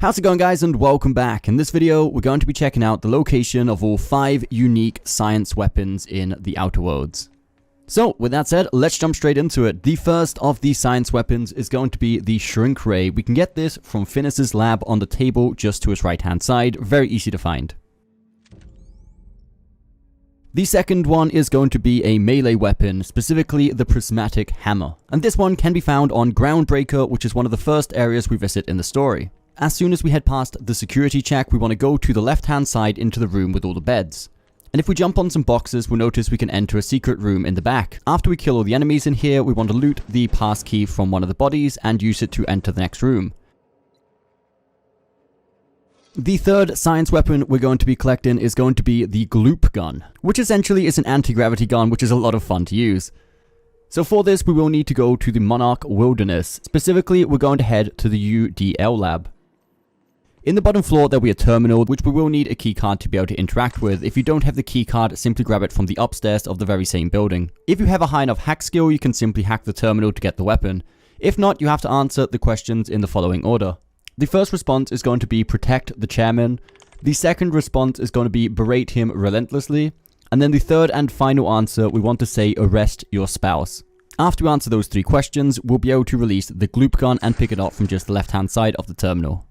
How's it going, guys, and welcome back. In this video, we're going to be checking out the location of all 5 unique science weapons in the Outer Worlds. So, with that said, let's jump straight into it. The first of these science weapons is going to be the Shrink Ray. We can get this from Phineas Lab on the table just to his right-hand side. Very easy to find. The second one is going to be a melee weapon, specifically the Prismatic hammer. And this one can be found on Groundbreaker, which is one of the first areas we visit in the story. As soon as we head past the security check, we want to go to the left-hand side into the room with all the beds. And if we jump on some boxes, we'll notice we can enter a secret room in the back. After we kill all the enemies in here, we want to loot the pass key from one of the bodies and use it to enter the next room. The third science weapon we're going to be collecting is going to be the Gloop Gun, which essentially is an anti-gravity gun, which is a lot of fun to use. So for this, we will need to go to the Monarch Wilderness. Specifically, we're going to head to the UDL Lab. In the bottom floor, there'll be a terminal, which we will need a keycard to be able to interact with. If you don't have the keycard, simply grab it from the upstairs of the very same building. If you have a high enough hack skill, you can simply hack the terminal to get the weapon. If not, you have to answer the questions in the following order. The first response is going to be protect the chairman. The second response is going to be berate him relentlessly. And then the third and final answer, we want to say arrest your spouse. After we answer those 3 questions, we'll be able to release the Gloop Gun and pick it up from just the left-hand side of the terminal.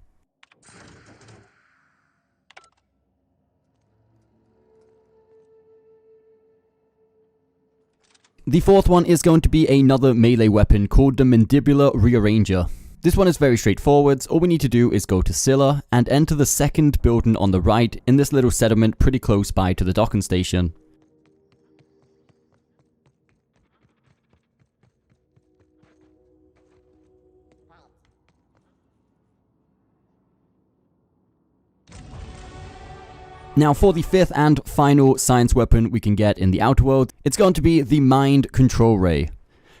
The fourth one is going to be another melee weapon called the Mandibular Rearranger. This one is very straightforward. All we need to do is go to Scylla and enter the second building on the right in this little settlement pretty close by to the docking station. Now for the 5th and final science weapon we can get in the Outer World, it's going to be the Mind Control Ray.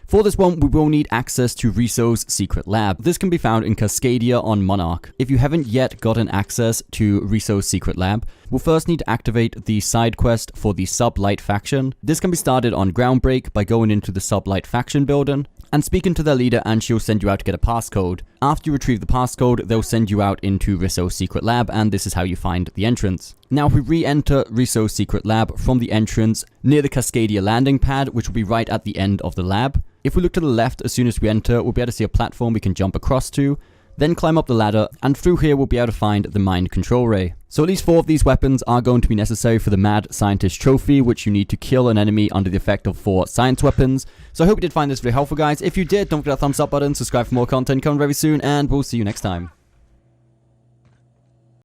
For this one, we will need access to Rizzo's secret lab. This can be found in Cascadia on Monarch. If you haven't yet gotten access to Rizzo's secret lab, we'll first need to activate the side quest for the Sublight faction. This can be started on Groundbreak by going into the Sublight faction building and speaking to their leader, and she'll send you out to get a passcode. After you retrieve the passcode, they'll send you out into Rizzo's secret lab, and this is how you find the entrance. Now, if we re-enter Rizzo's secret lab from the entrance near the Cascadia landing pad, which will be right at the end of the lab, if we look to the left as soon as we enter, we'll be able to see a platform we can jump across to, then climb up the ladder, and through here we'll be able to find the Mind Control Ray. So at least 4 of these weapons are going to be necessary for the Mad Scientist trophy, which you need to kill an enemy under the effect of 4 science weapons. So I hope you did find this video helpful, guys. If you did, don't forget that thumbs up button, subscribe for more content coming very soon, and we'll see you next time.